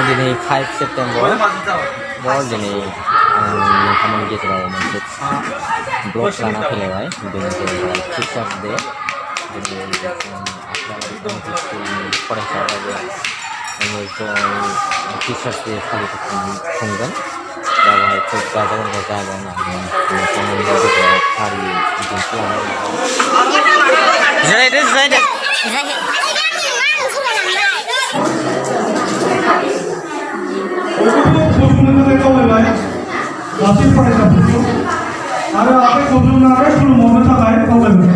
दिनै 5 सेप्टेम्बर दिनै नोंथांमोननि गेजेराव मोनसे ब्लग लाना फैलायबाय बेनो जाहैबाय टिचार्स डे दिनै स्कुलनि फरायसाफ्राबो टिचार्स डे खुंगोन दा बेवहाय खोब गाजा गोमजा जागोन नोंथांमोननि गेजेराव फारि दिन्थिलांनाय जिरायदो गासै फरायसाफोरखौ आरो आखाइ खबजोबनानै खुलुमहरनो थाखाय खावलायबाय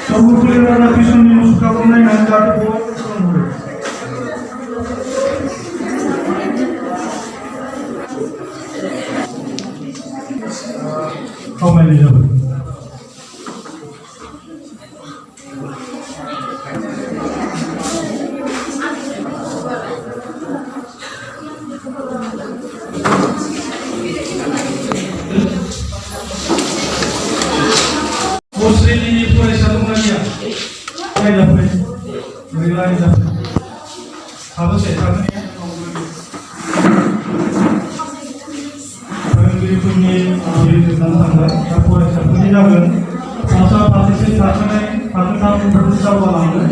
सर्वपल्ली राधाकृष्णननि मुसुखाखौ नायनानै जाहाथे बयबो खुलुमहरो खावलायनाय जाबाय Muslimini फरायसा दंना गैया नायजाफै गैला नायजाफै साबोसे साबोसे फोरोंगिरिफोरनि जोबनानै थांबाय दा फरायसाफोरनि जागोन सासे फारसेथिं थाखोनै थाखोथाम बेफोरखौ दावगालांगोन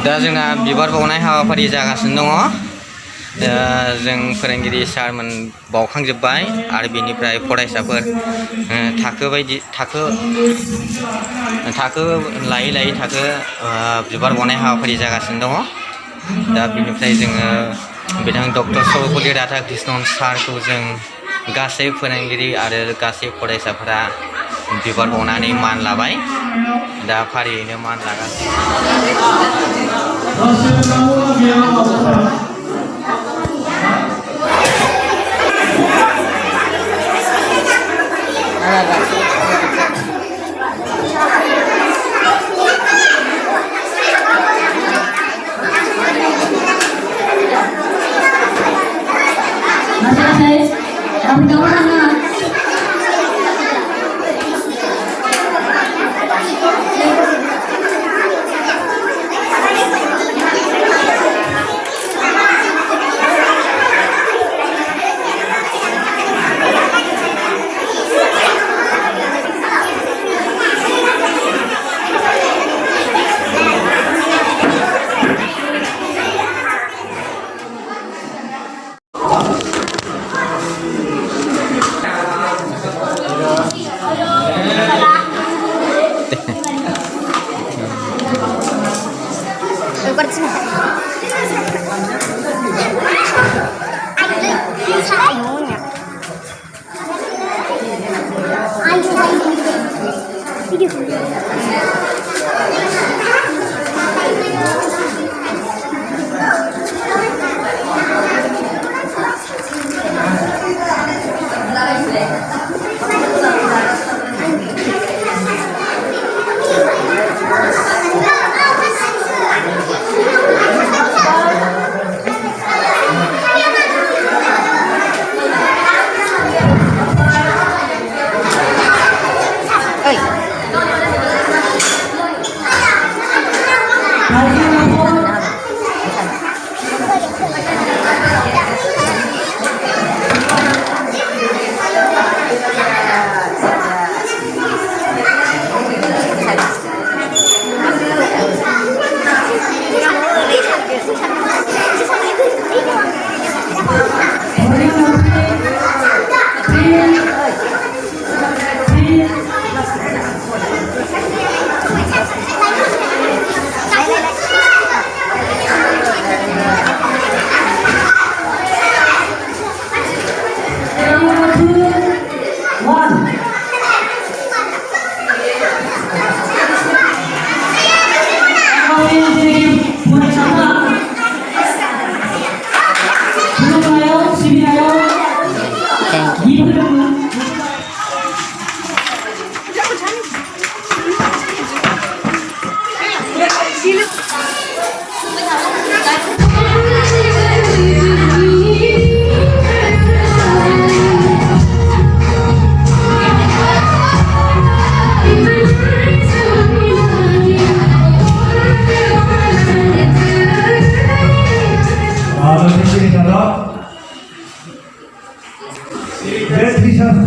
दा जोंना बिबार बावनाय हाबाफारि जागासिनो दङ जों फोरोंगिरि सारमोन बावखांजोब्बाय आरो बिनिफ्राय फरायसाफोर थाखो लायै लायै थाखो बिबार बावनाय हाबाफारि जागासिनो दङ दा बिनिफ्राय जोङो बिथां डक्टर सर्वपल्ली राधाकृष्णन सारखौ जों गासै फोरोंगिरि आरो गासै फरायसाफोरा बिबार बावनानै मान लाबाय दा फारियैनो मान लागासिनो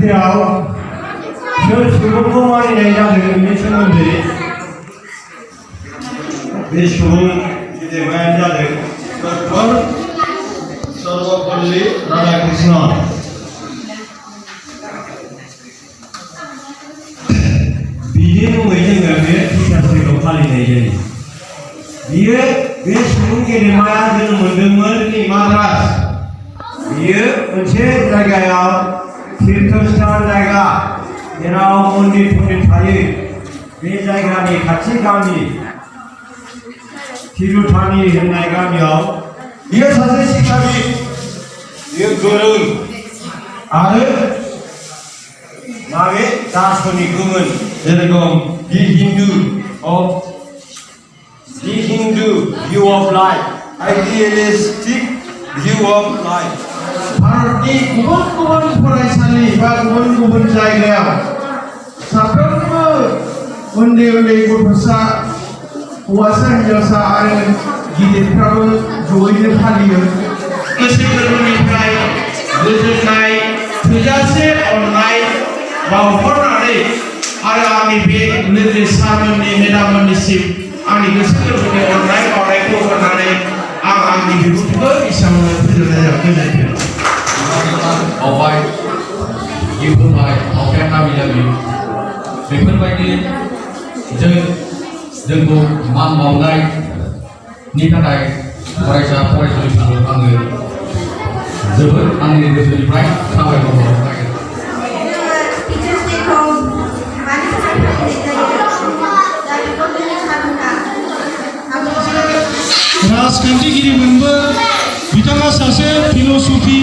सानसेयाव सोर सुबुंखौ मानिनाय जादों बेनि सोमोन्दै बे सुबुं गेदेमायानो जादों डक्टर सर्वपल्ली राधाकृष्णन। बिनि मुङै जोङो बे टिचार्स डेखौ फालिनाय जायो। बियो बे सुबुं गेदेमाया जोनोम मोनदोंमोन माद्रास। बियो मोनसे जायगायाव तीर्थस्थान जायगा जेराव मन्दिर थायो बे जायगानि खाथि गामि तिरुथानि होननाय गामियाव बियो सासे शिक्षाबिद। बियो गोरों आरो माबे दार्शनिकमोन जेरखम the Hindu view of life, idealistic view of life. भारतनि गुबुन गुबुन फरायसालि बा गुबुन गुबुन जायगायाव साफ्रोमबो उन्दै उन्दै गथ'सा हौवासा हिन्जावसा आरो गिदिरफ्राबो जयैनो फालियो। गोसो गोरबोनिफ्राय गोजोननाय थोजासे अननाय बावहरनानै आरो आंनि बे लोगो सारमोननि मेडाममोननिसिम आंनि गोसो गोरबोनि अननाय बावनायखौ होनानै आं आंनि बिबुंथिखौ एसेयावनो फोजोबनाय जाबाय। बावबाय इयुनावहाय बावनाया गामि गामि बेफोरबायदि जोंखौ मान बावनायनि थाखाय फरायसा फरायसुलिफोरखौ आङो जोबोद आंनि गोसोनिफ्राय साबायखर बावबाय। राजखान्थिगिरिमोनबो बिथाङा सासे फिल'सफि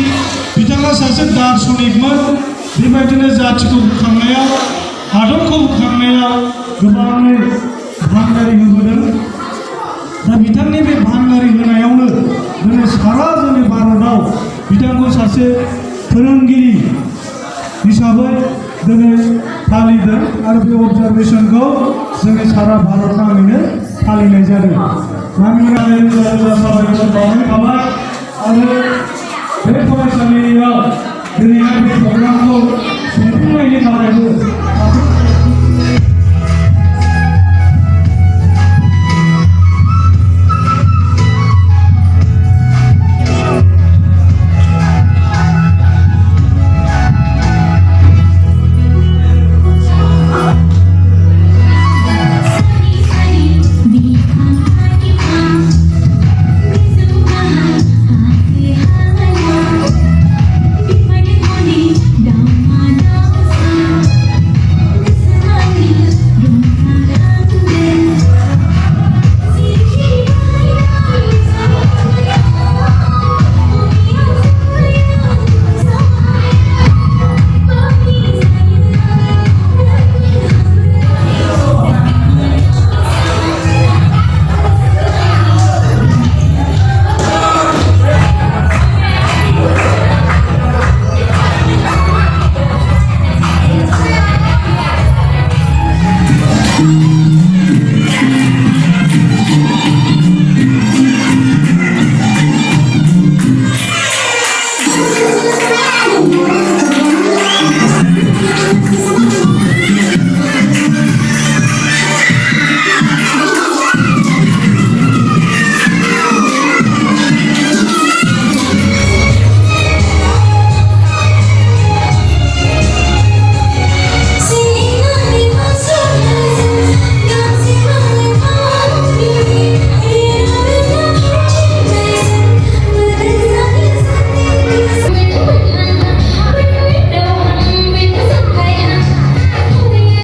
बिथाङा सासे दार्शनिकमोन। बेबायदिनो जातिखौ बोखांनायाव हादरखौ बोखांनायाव गोबाङै भान्दारि होबोदों। दा बिथांनि बे भान्दारि होनायावनो दिनै सारा जोंनि भारताव बिथांखौ सासे फोरोंगिरि हिसाबै दिनै फालिदों आरो बे अबजारभेसनखौ जोंनि सारा भारत नाङैनो फालिनाय जादों। मानोना रोजा रोजा साबायखर बावनाय थाबाय आरो